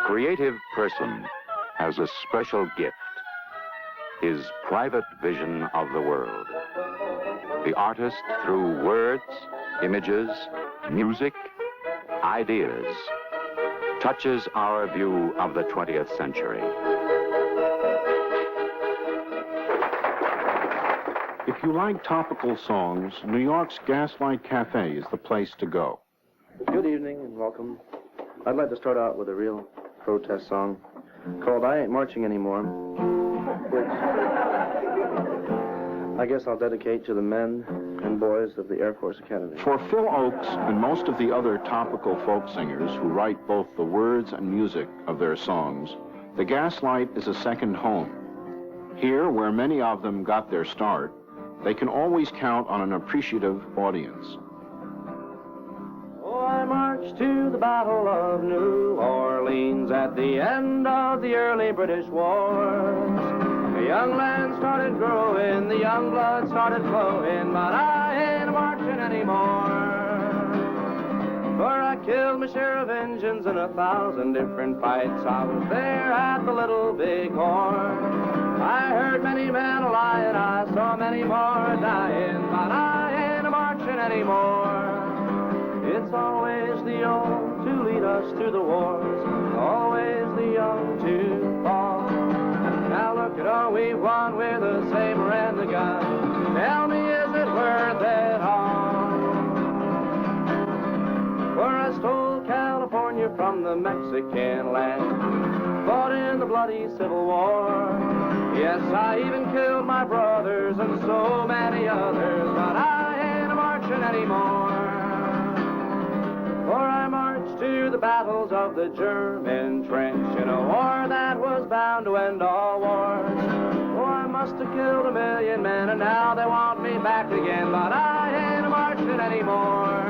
creative person has a special gift, his private vision of the world. The artist, through words, images, music, ideas, touches our view of the 20th century. If you like topical songs, New York's Gaslight Cafe is the place to go. Good evening and welcome. I'd like to start out with a real protest song called I Ain't Marching Anymore, which I guess I'll dedicate to the men and boys of the Air Force Academy. For Phil Ochs and most of the other topical folk singers who write both the words and music of their songs, the Gaslight is a second home. Here, where many of them got their start, they can always count on an appreciative audience. Oh, I marched to the Battle of New Orleans at the end of the early British wars. The young land started growing, the young blood started flowing, but I ain't marching anymore. For I killed my share of Injuns in 1,000 different fights. I was there at the Little Big Horn. I heard many men lying, I saw many more dying, but I ain't marching anymore. It's always the old to lead us to the wars, always the young to fall. Now look at all we've won with the saber and the gun. Tell me, is it worth it all? For I stole California from the Mexican land, fought in the bloody Civil War. Yes, I even killed my brothers and so many others, but I ain't marching anymore. For I marched to the battles of the German trench in a war that was bound to end all wars. Oh, I must have killed 1,000,000 men and now they want me back again, but I ain't marching anymore.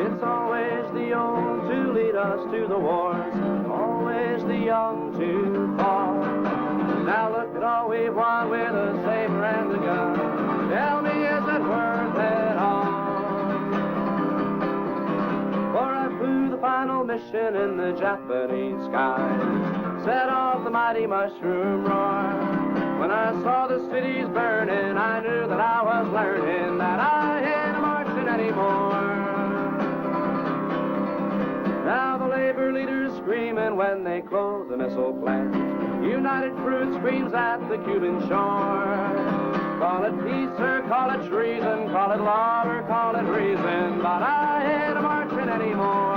It's always the old to lead us to the wars, always the young to fall. Now look at all we've won with the saber and the gun. Tell me, is it worth it all? For I flew the final mission in the Japanese skies, set off the mighty mushroom roar. When I saw the cities burning, I knew that I was learning that I ain't marching anymore. Now the labor leaders screaming when they close the missile plant. United Fruit screams at the Cuban shore. Call it peace or call it treason, call it law or call it reason, but I ain't marching anymore.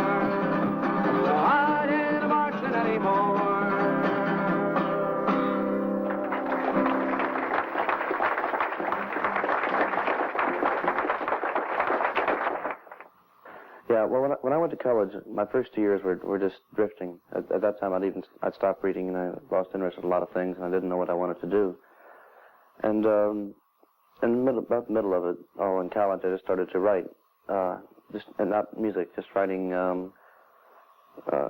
No, I ain't marching anymore. Yeah, well, when I went to college, my first 2 years were just drifting. At that time, I'd stopped reading and I lost interest in a lot of things, and I didn't know what I wanted to do. And about the middle of it, in college, I just started to write, and not music, just writing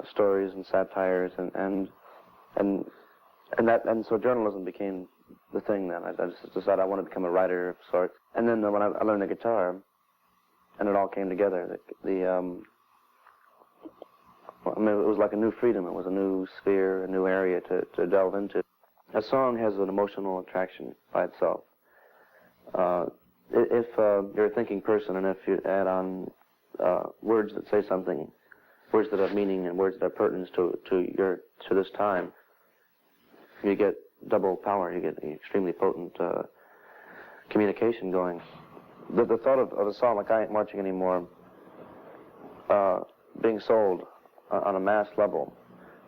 stories and satires, and so journalism became the thing. Then I just decided I wanted to become a writer of sorts. And then when I learned the guitar, and it all came together. It was like a new freedom. It was a new sphere, a new area to delve into. A song has an emotional attraction by itself. If you're a thinking person, and if you add on words that say something, words that have meaning, and words that are pertinent to this time, you get double power. You get extremely potent communication going. The thought of a song like I Ain't Marching Anymore being sold on a mass level,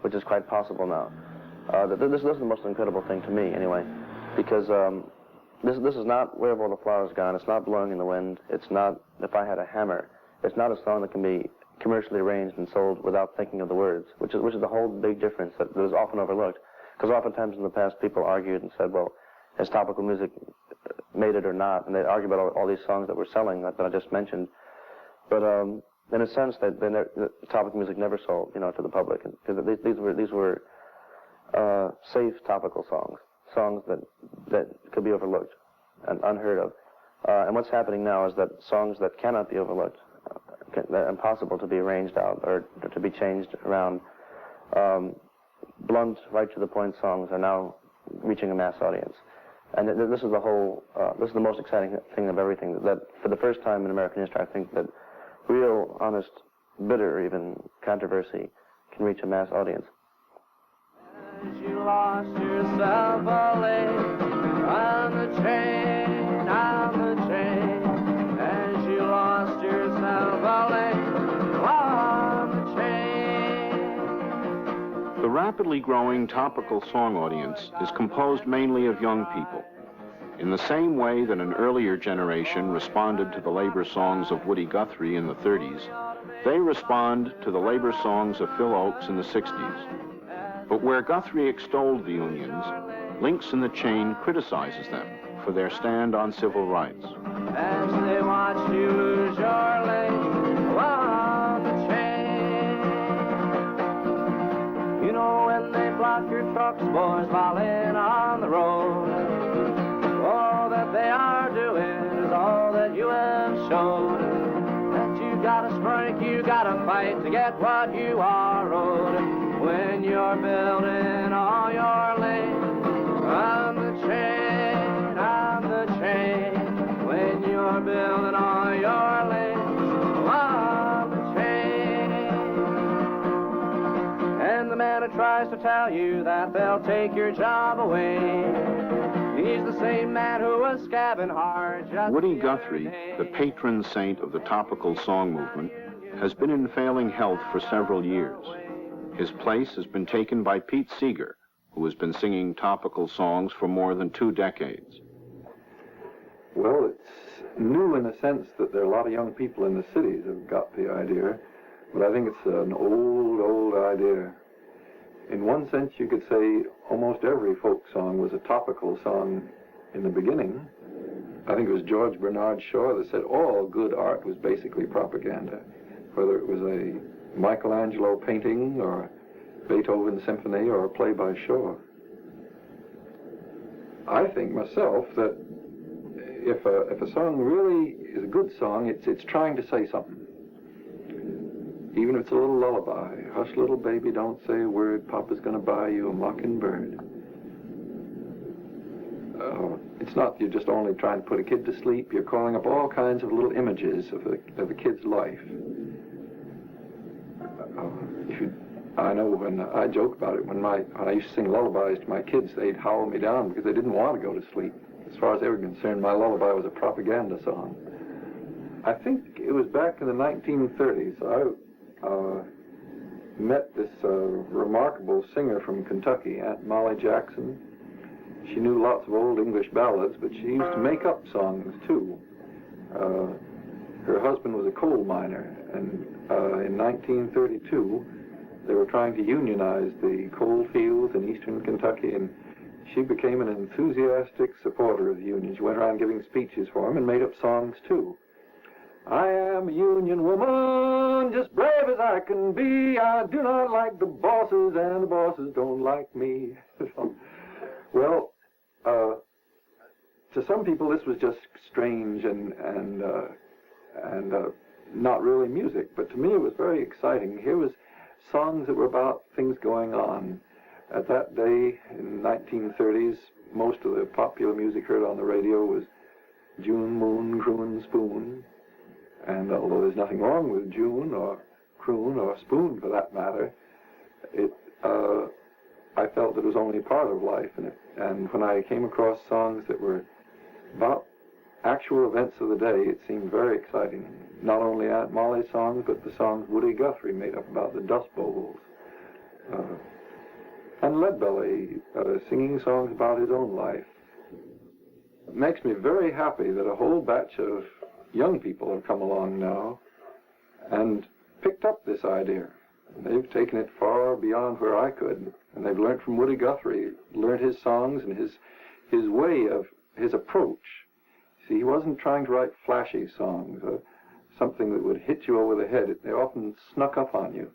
which is quite possible now, this is the most incredible thing to me, anyway, because this is not Where Have All the Flowers Gone, it's not Blowing in the Wind, it's not If I Had a Hammer, it's not a song that can be commercially arranged and sold without thinking of the words, which is the whole big difference that is often overlooked, because oftentimes in the past people argued and said, well, has topical music made it or not, and they argue about all these songs that we're selling that I just mentioned. But in a sense, the topical music never sold, to the public, because these were safe topical songs that could be overlooked and unheard of. And what's happening now is that songs that cannot be overlooked, that are impossible to be arranged out or to be changed around, blunt, right-to-the-point songs are now reaching a mass audience. And this is this is the most exciting thing of everything, that for the first time in American history, I think that real, honest, bitter, even, controversy can reach a mass audience. As you lost yourself a lane on the train, as you lost yourself a lane on the train. The rapidly growing topical song audience is composed mainly of young people. In the same way that an earlier generation responded to the labor songs of Woody Guthrie in the 30s, they respond to the labor songs of Phil Ochs in the 60s. But where Guthrie extolled the unions, Links in the Chain criticizes them for their stand on civil rights. As they watch you lose your lane along the chain. You know when they block your trucks, boys, falling on the road. All that they are doing is all that you have shown. That you gotta strike, you gotta fight to get what you are owed. When you're building all your lanes on the chain, when you're building all your lanes on the chain. And the man who tries to tell you that they'll take your job away, he's the same man who was scabbing hard just Woody the Guthrie, other day. the patron saint of the topical song movement, has been in failing health for several years. His place has been taken by Pete Seeger, who has been singing topical songs for more than 2 decades. Well, it's new in the sense that there are a lot of young people in the cities who've got the idea, but I think it's an old idea. In one sense, you could say almost every folk song was a topical song in the beginning. I think it was George Bernard Shaw that said all good art was basically propaganda, whether it was a Michelangelo painting or Beethoven symphony or a play by Shaw. I think myself that if a song really is a good song, it's trying to say something. Even if it's a little lullaby. Hush, little baby, don't say a word. Papa's gonna buy you a mockingbird. It's not you're just only trying to put a kid to sleep. You're calling up all kinds of little images of the kid's life. I know when I joke about it, when I used to sing lullabies to my kids, they'd howl me down because they didn't want to go to sleep. As far as they were concerned, my lullaby was a propaganda song. I think it was back in the 1930s. I met this remarkable singer from Kentucky, Aunt Molly Jackson. She knew lots of old English ballads, but she used to make up songs too. Her husband was a coal miner, and in 1932, they were trying to unionize the coal fields in eastern Kentucky, and she became an enthusiastic supporter of the union. She went around giving speeches for them and made up songs too. I am a union woman, just brave as I can be. I do not like the bosses, and the bosses don't like me. Well, to some people this was just strange and not really music, but to me it was very exciting. Here was songs that were about things going on. At that day, in the 1930s, most of the popular music heard on the radio was June, Moon, Croon, Spoon. And although there's nothing wrong with June or Croon or Spoon for that matter, I felt that it was only part of life. And when I came across songs that were about actual events of the day, it seemed very exciting. Not only Aunt Molly's songs, but the songs Woody Guthrie made up about the Dust Bowls. And Leadbelly singing songs about his own life. It makes me very happy that a whole batch of young people have come along now and picked up this idea. They've taken it far beyond where I could, and they've learned from Woody Guthrie, learned his songs and his way of, his approach. See, he wasn't trying to write flashy songs, something that would hit you over the head. They often snuck up on you.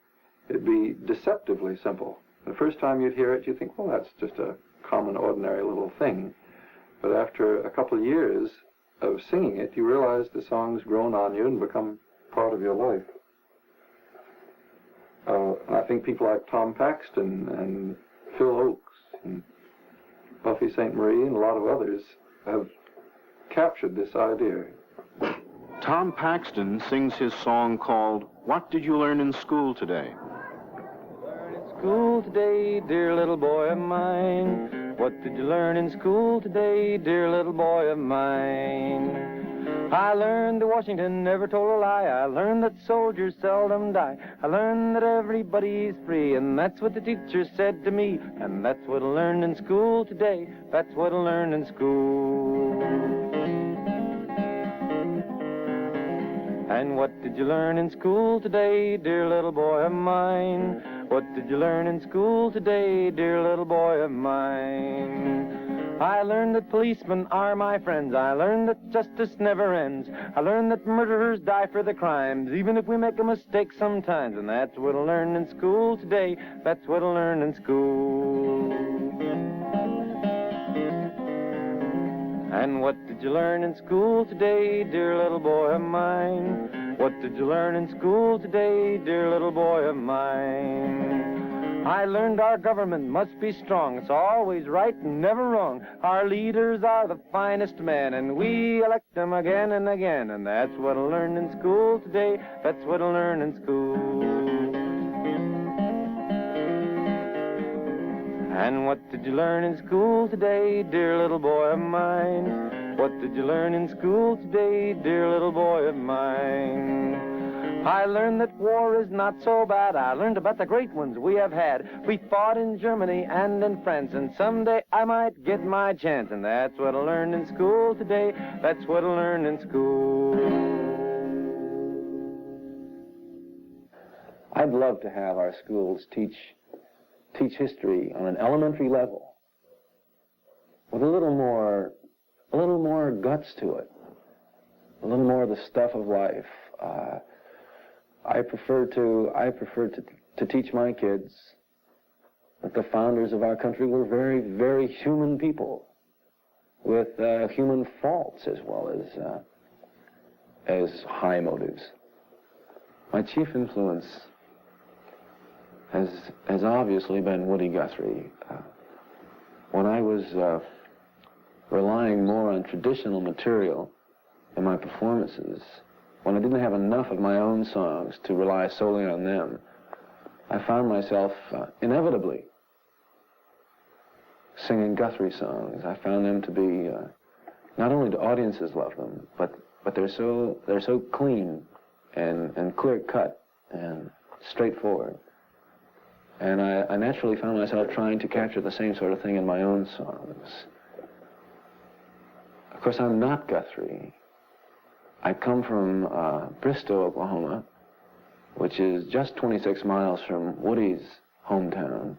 It'd be deceptively simple. The first time you'd hear it, you'd think, well, that's just a common, ordinary little thing. But after a couple of years of singing it, you realize the song's grown on you and become part of your life. And I think people like Tom Paxton and Phil Ochs and Buffie-Saint Marie and a lot of others have captured this idea. Tom Paxton sings his song called "What Did You Learn in School Today?" Learn in school today, dear little boy of mine. What did you learn in school today, dear little boy of mine? I learned that Washington never told a lie. I learned that soldiers seldom die. I learned that everybody's free, and that's what the teacher said to me. And that's what I learned in school today. That's what I learned in school. And what did you learn in school today, dear little boy of mine? What did you learn in school today, dear little boy of mine? I learned that policemen are my friends. I learned that justice never ends. I learned that murderers die for their crimes, even if we make a mistake sometimes. And that's what I learned in school today. That's what I learned in school. And what did you learn in school today, dear little boy of mine? What did you learn in school today, dear little boy of mine? I learned our government must be strong. It's always right and never wrong. Our leaders are the finest men, and we elect them again and again. And that's what I learned in school today. That's what I learned in school. And what did you learn in school today, dear little boy of mine? What did you learn in school today, dear little boy of mine? I learned that war is not so bad. I learned about the great ones we have had. We fought in Germany and in France, and someday I might get my chance. And that's what I learned in school today. That's what I learned in school. I'd love to have our schools teach history on an elementary level with a little more guts to it, a little more of the stuff of life. I prefer to teach my kids that the founders of our country were very, very human people with human faults as well as high motives. My chief influence has obviously been Woody Guthrie. When I was relying more on traditional material in my performances, when I didn't have enough of my own songs to rely solely on them, I found myself inevitably singing Guthrie songs. I found them to be, not only do audiences love them, but they're so clean and clear-cut and straightforward. And I naturally found myself trying to capture the same sort of thing in my own songs. Of course, I'm not Guthrie. I come from Bristow, Oklahoma, which is just 26 miles from Woody's hometown.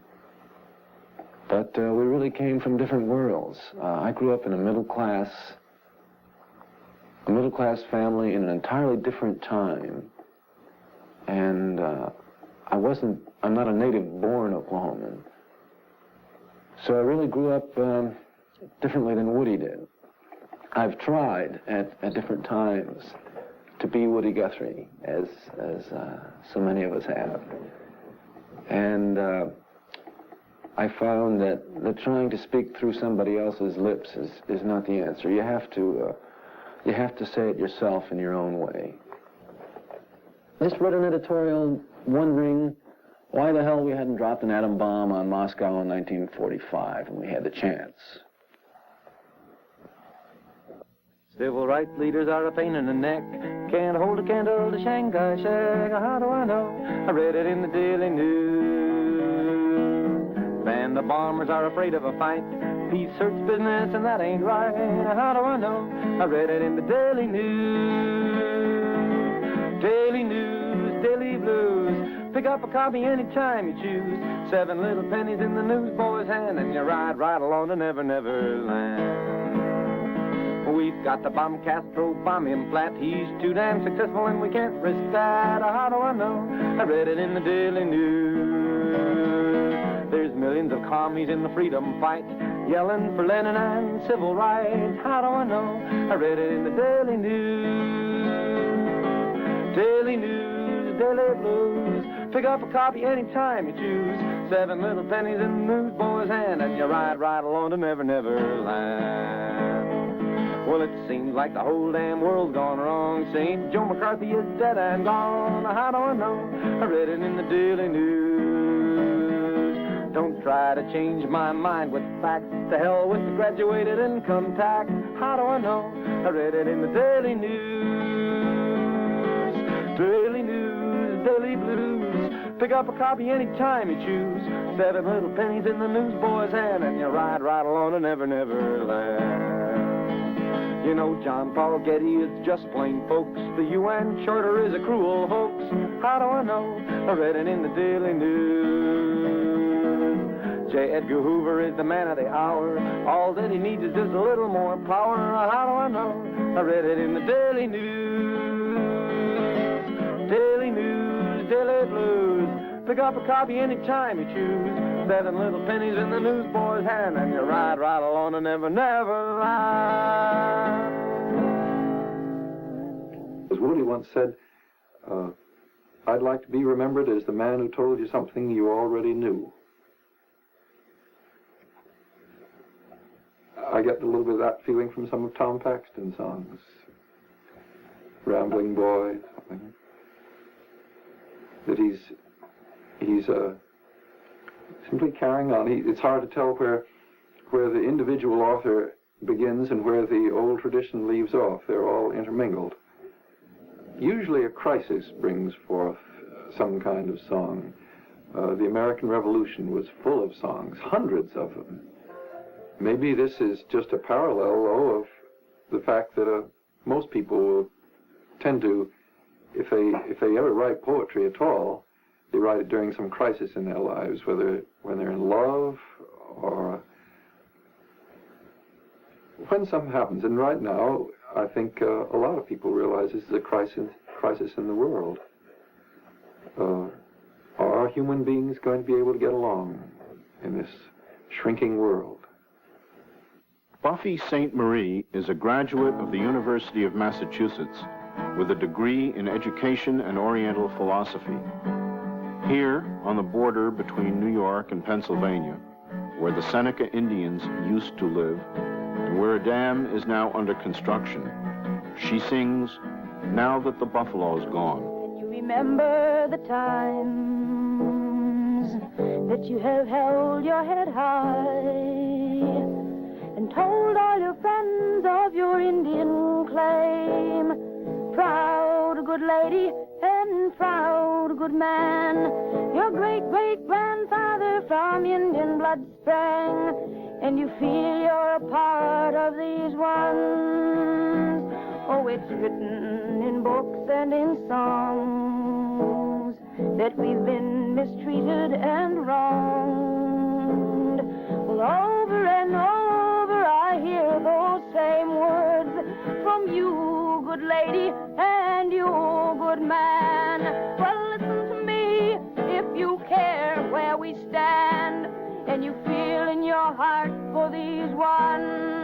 But we really came from different worlds. I grew up in a middle-class family in an entirely different time. And I'm not a native-born Oklahoman. So I really grew up differently than Woody did. I've tried at different times to be Woody Guthrie, as so many of us have. And I found that trying to speak through somebody else's lips is not the answer. You have to say it yourself in your own way. I just read an editorial wondering why the hell we hadn't dropped an atom bomb on Moscow in 1945 when we had the chance. Civil rights leaders are a pain in the neck. Can't hold a candle to Shanghai Shek. How do I know? I read it in the Daily News. And the bombers are afraid of a fight. Peace hurts business and that ain't right. How do I know? I read it in the Daily News. Daily News, Daily Blues. Pick up a copy anytime you choose. 7 little pennies in the newsboy's hand, and you ride right along to Never Never Land. We've got to bomb Castro, bomb him flat. He's too damn successful and we can't risk that. How do I know? I read it in the Daily News. There's millions of commies in the freedom fight, yelling for Lenin and civil rights. How do I know? I read it in the Daily News. Daily News, Daily daily blues. Pick up a copy anytime you choose. 7 little pennies in the newsboy's hand, and you ride right along to Never Never Land. Well, it seems like the whole damn world's gone wrong. St. Joe McCarthy is dead and gone. How do I know? I read it in the Daily News. Don't try to change my mind with facts. To hell with the graduated income tax. How do I know? I read it in the Daily News. Daily News, Daily Blues. Pick up a copy anytime you choose. 7 little pennies in the newsboy's hand, and you ride right along to Never Never Land. You know, John Paul Getty is just plain folks. The UN Charter is a cruel hoax. How do I know? I read it in the Daily News. J. Edgar Hoover is the man of the hour. All that he needs is just a little more power. How do I know? I read it in the Daily News. Daily News, Daily Blues. Pick up a copy anytime you choose. 7 little pennies in the newsboy's hand, and you ride right along to Never Never Land. As Woody once said, I'd like to be remembered as the man who told you something you already knew. I get a little bit of that feeling from some of Tom Paxton's songs. Rambling Boy, something. That he's simply carrying on. It's hard to tell where the individual author begins and where the old tradition leaves off. They're all intermingled. Usually a crisis brings forth some kind of song. The American Revolution was full of songs, hundreds of them. Maybe this is just a parallel, though, of the fact that most people will tend to, if they ever write poetry at all, they write it during some crisis in their lives, whether when they're in love or when something happens. And right now, I think a lot of people realize this is a crisis in the world. Are human beings going to be able to get along in this shrinking world? Buffie-Saint Marie is a graduate of the University of Massachusetts with a degree in education and Oriental philosophy. Here, on the border between New York and Pennsylvania, where the Seneca Indians used to live, and where a dam is now under construction, she sings, Now That the Buffalo's Gone. Can you remember the times that you have held your head high and told all your friends of your Indian claim? Proud good lady and proud good man, your great-great-grandfather from Indian blood sprang, and you feel you're a part of these ones. Oh, it's written in books and in songs that we've been mistreated and wronged. Well, over and over I hear those same words from you, good lady, and you, good man. Well, listen to me if you care where we stand, and you feel in your heart for these ones.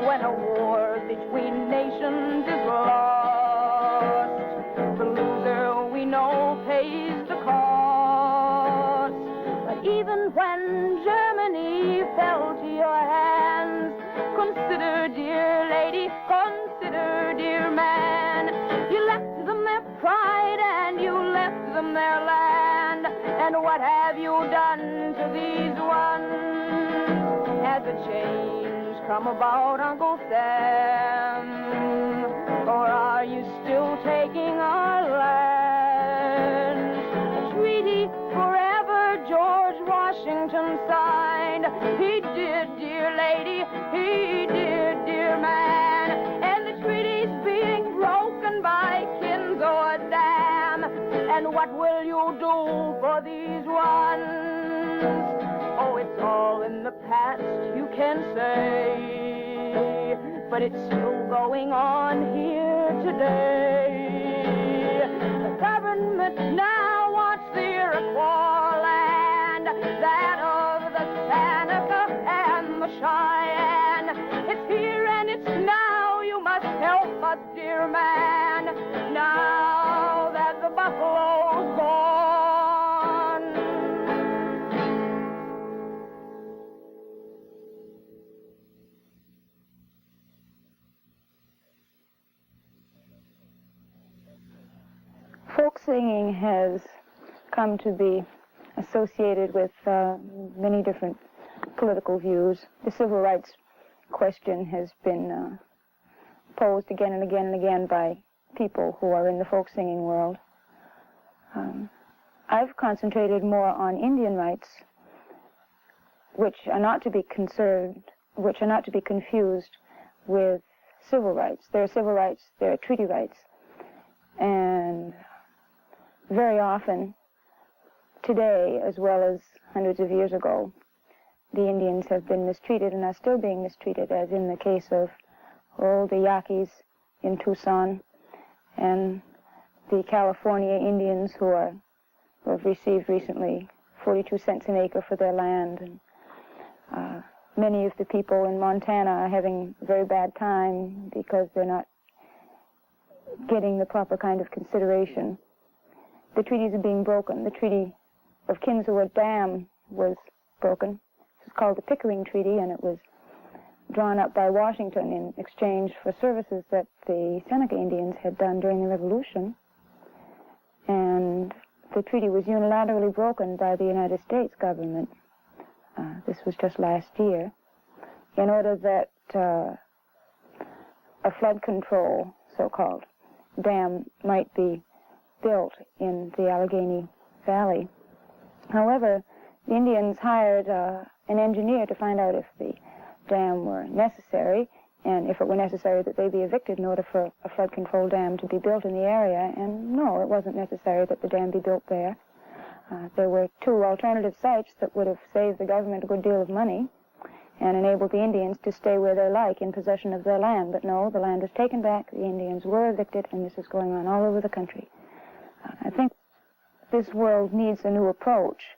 When a war between nations is lost, the loser we know pays the cost. But even when Germany fell to your hands, consider, dear lady, consider, dear man, you left them their pride and you left them their land. And what have you done to these ones? Has a change come about, Uncle Sam? Or are you still taking our land? A treaty forever George Washington signed. He did, dear lady, he did, dear man. And the treaty's being broken by Kinzo Dam. And what will you do for these ones? Oh, it's all in the past, you can say, but it's still going on here today. The government now wants the Iroquois land, that of the Seneca and the Cheyenne. It's here and it's now, you must help us, dear man, now that the buffalo's born. Folk singing has come to be associated with many different political views. The civil rights question has been posed again and again and again by people who are in the folk singing world. I've concentrated more on Indian rights, which are not to be confused with civil rights. There are civil rights, there are treaty rights, and very often, today as well as hundreds of years ago, the Indians have been mistreated and are still being mistreated, as in the case of the Yaquis in Tucson and the California Indians who have received recently 42 cents an acre for their land. And many of the people in Montana are having a very bad time because they're not getting the proper kind of consideration. The treaties are being broken. The Treaty of Kinzua Dam was broken. It's called the Pickering Treaty, and it was drawn up by Washington in exchange for services that the Seneca Indians had done during the Revolution. And the treaty was unilaterally broken by the United States government. This was just last year, in order that a flood control, so-called, dam might be built in the Allegheny Valley. However, the Indians hired an engineer to find out if the dam were necessary, and if it were necessary that they be evicted in order for a flood control dam to be built in the area. And no, it wasn't necessary that the dam be built there. There were two alternative sites that would have saved the government a good deal of money and enabled the Indians to stay where they like, in possession of their land. But no, the land was taken back, the Indians were evicted, and this is going on all over the country. I think this world needs a new approach.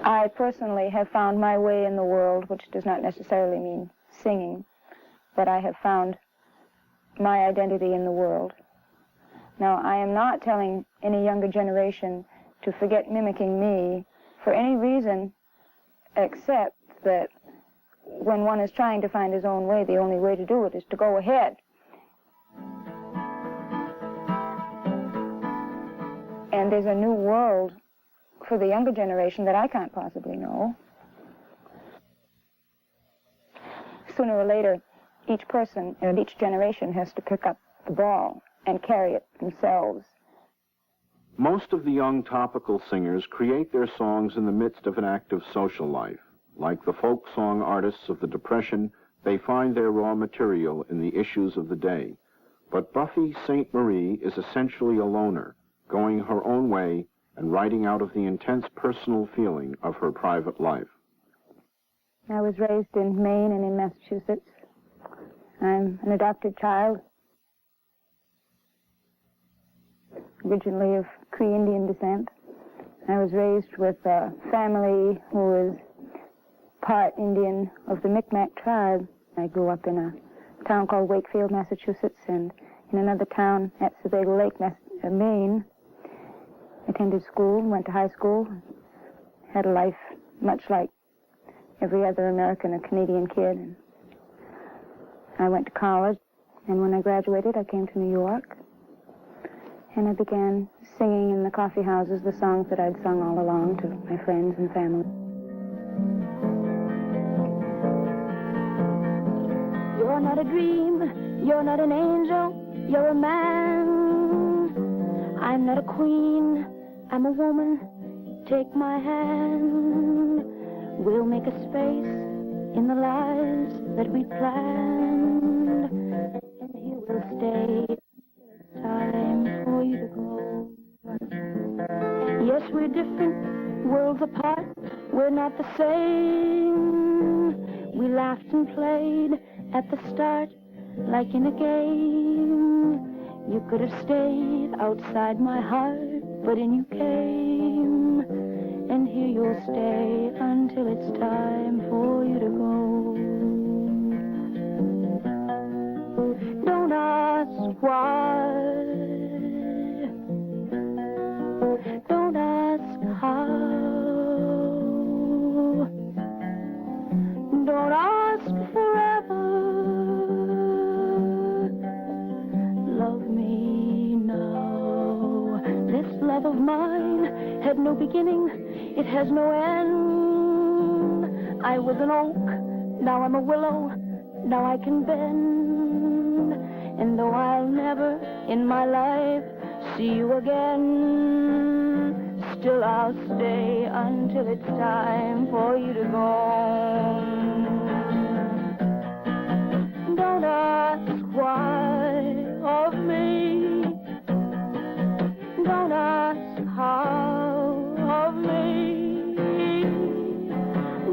I personally have found my way in the world, which does not necessarily mean singing, but I have found my identity in the world. Now, I am not telling any younger generation to forget mimicking me for any reason except that when one is trying to find his own way, the only way to do it is to go ahead. And there's a new world for the younger generation that I can't possibly know. Sooner or later, each person and each generation has to pick up the ball and carry it themselves. Most of the young topical singers create their songs in the midst of an active social life. Like the folk song artists of the Depression, they find their raw material in the issues of the day. But Buffie-Saint Marie is essentially a loner, going her own way and writing out of the intense personal feeling of her private life. I was raised in Maine and in Massachusetts. I'm an adopted child, originally of Cree Indian descent. I was raised with a family who is part Indian of the Micmac tribe. I grew up in a town called Wakefield, Massachusetts, and in another town at Sebago Lake, Maine. Attended school, went to high school, had a life much like every other American or Canadian kid. And I went to college, and when I graduated, I came to New York, and I began singing in the coffee houses the songs that I'd sung all along to my friends and family. You're not a dream, you're not an angel, you're a man. I'm not a queen, I'm a woman, take my hand. We'll make a space in the lives that we planned, and you will stay. It's time for you to grow. Yes, we're different, worlds apart, we're not the same. We laughed and played at the start, like in a game. You could have stayed outside my heart, but in you came, and here you'll stay until it's time for you to go. beginning, it has no end. I was an oak, now I'm a willow, now I can bend. And though I'll never in my life see you again, still I'll stay until it's time for you to go. Don't ask why of me. Don't ask how of me.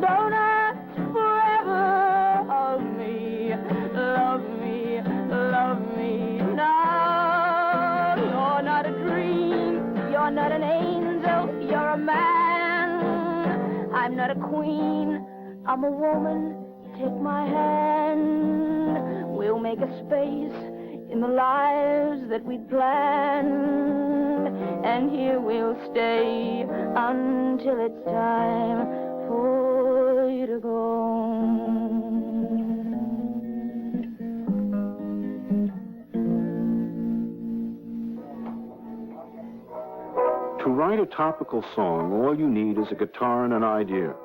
Don't ask forever of me. Love me, love me now. You're not a dream, you're not an angel, you're a man. I'm not a queen, I'm a woman. Take my hand, we'll make a space in the lives that we'd planned, and here we'll stay until it's time for you to go. To write a topical song, all you need is a guitar and an idea.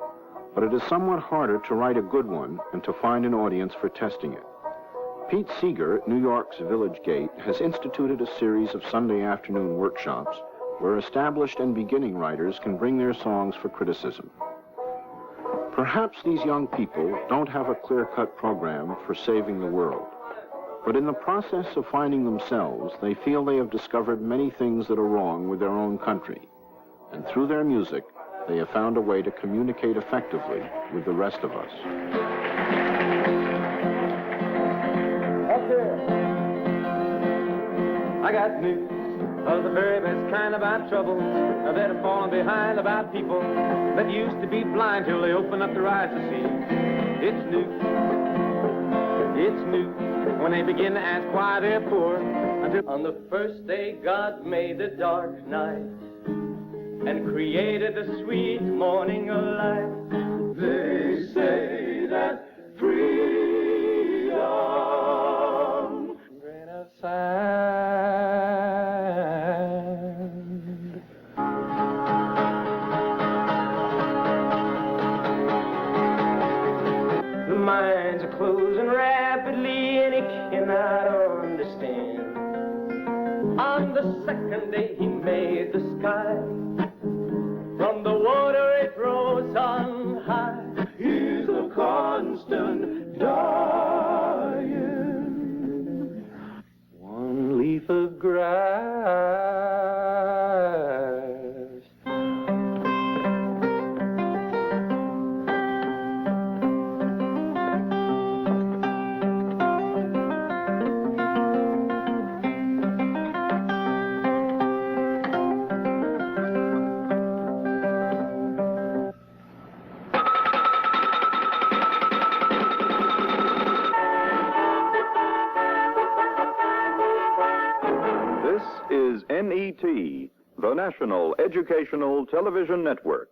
But it is somewhat harder to write a good one and to find an audience for testing it. Pete Seeger at New York's Village Gate has instituted a series of Sunday afternoon workshops where established and beginning writers can bring their songs for criticism. Perhaps these young people don't have a clear-cut program for saving the world, but in the process of finding themselves, they feel they have discovered many things that are wrong with their own country, and through their music, they have found a way to communicate effectively with the rest of us. Up there, I got news of the very best kind about trouble that are falling behind about people that used to be blind till they open up their eyes to see. It's new when they begin to ask why they're poor. Until on the first day God made the dark night and created the sweet morning of life. They say that freedom, grain of sand. The minds are closing rapidly and it cannot understand. On the second day he made the sky. From the water it rose on high. He's a constant dying. One leaf of grass. This is NET, the National Educational Television Network.